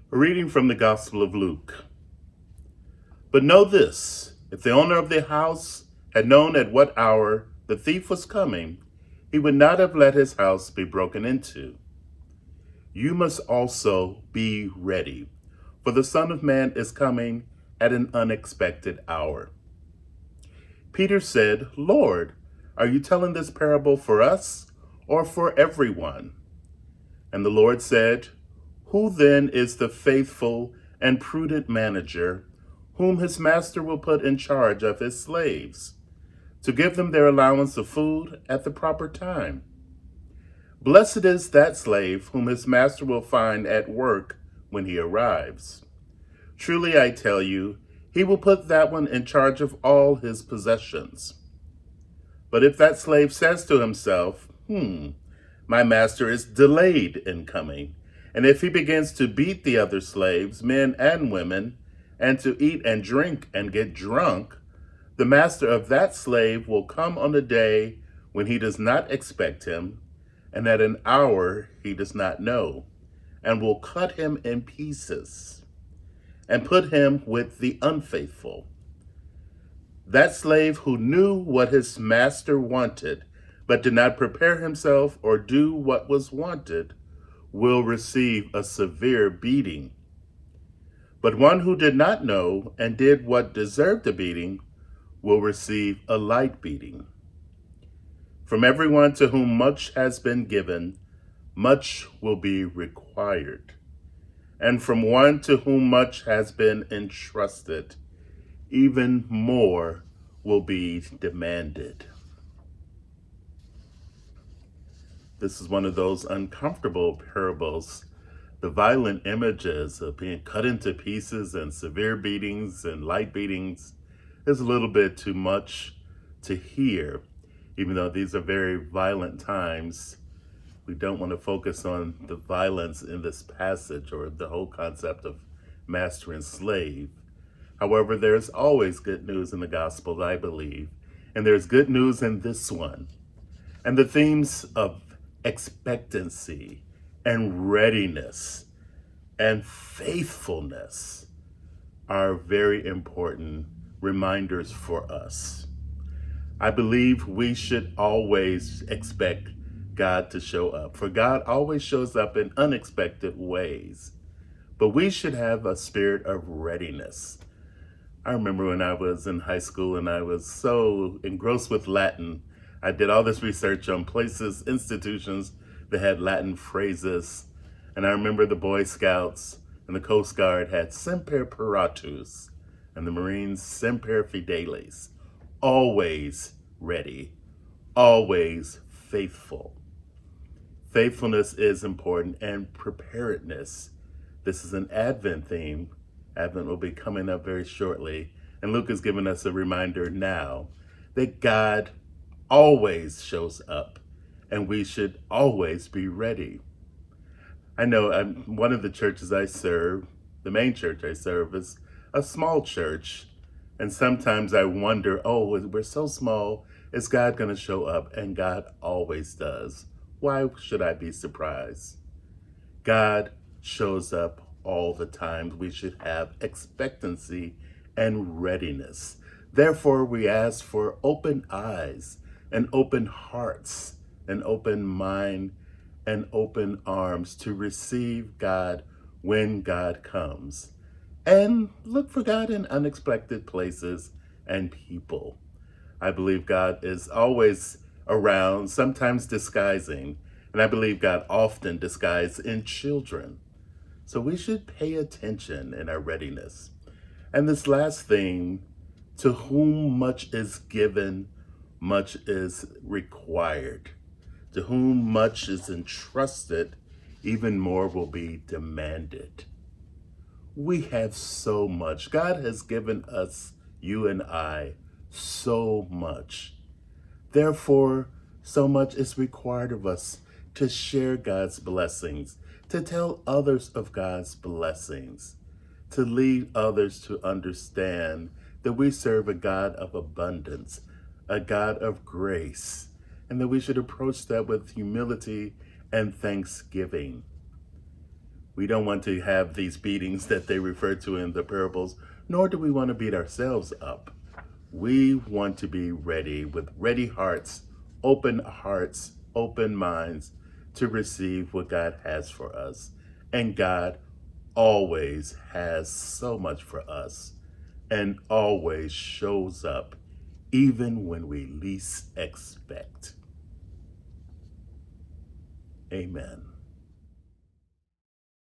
A reading from the Gospel of Luke. But know this, if the owner of the house had known at what hour the thief was coming, he would not have let his house be broken into. You must also be ready, for the Son of Man is coming at an unexpected hour. Peter said, Lord, are you telling this parable for us or for everyone? And the Lord said, Who then is the faithful and prudent manager whom his master will put in charge of his slaves, to give them their allowance of food at the proper time? Blessed is that slave whom his master will find at work when he arrives. Truly I tell you, he will put that one in charge of all his possessions. But if that slave says to himself, my master is delayed in coming, and if he begins to beat the other slaves, men and women, and to eat and drink and get drunk, the master of that slave will come on a day when he does not expect him, and at an hour he does not know, and will cut him in pieces, and put him with the unfaithful. That slave who knew what his master wanted, but did not prepare himself or do what was wanted, will receive a severe beating. But one who did not know and did what deserved a beating will receive a light beating. From everyone to whom much has been given, much will be required. And from one to whom much has been entrusted, even more will be demanded. This is one of those uncomfortable parables. The violent images of being cut into pieces and severe beatings and light beatings is a little bit too much to hear. Even though these are very violent times, we don't want to focus on the violence in this passage or the whole concept of master and slave. However, there's always good news in the gospel, I believe, and there's good news in this one. And the themes of expectancy and readiness and faithfulness are very important reminders for us. I believe we should always expect God to show up, for God always shows up in unexpected ways. But we should have a spirit of readiness. I remember when I was in high school and I was so engrossed with Latin. I did all this research on places, institutions that had Latin phrases. And I remember the Boy Scouts and the Coast Guard had Semper Paratus, and the Marines Semper Fidelis, always ready, always faithful. Faithfulness is important, and preparedness. This is an Advent theme. Advent will be coming up very shortly, and Luke is giving us a reminder now that God always shows up, and we should always be ready. I know one of the churches I serve, the main church I serve, is a small church, and sometimes I wonder, we're so small, is God going to show up? And God always does. Why should I be surprised? God shows up all the time. We should have expectancy and readiness. Therefore, we ask for open eyes and open hearts, an open mind and open arms to receive God when God comes. And look for God in unexpected places and people. I believe God is always around, sometimes disguising, and I believe God often disguises in children. So we should pay attention in our readiness. And this last thing, to whom much is given, much is required. To whom much is entrusted, even more will be demanded. We have so much. God has given us, you and I, so much. Therefore, so much is required of us to share God's blessings, to tell others of God's blessings, to lead others to understand that we serve a God of abundance, a God of grace, and that we should approach that with humility and thanksgiving. We don't want to have these beatings that they refer to in the parables, nor do we want to beat ourselves up. We want to be ready with ready hearts, open minds to receive what God has for us. And God always has so much for us and always shows up even when we least expect. Amen.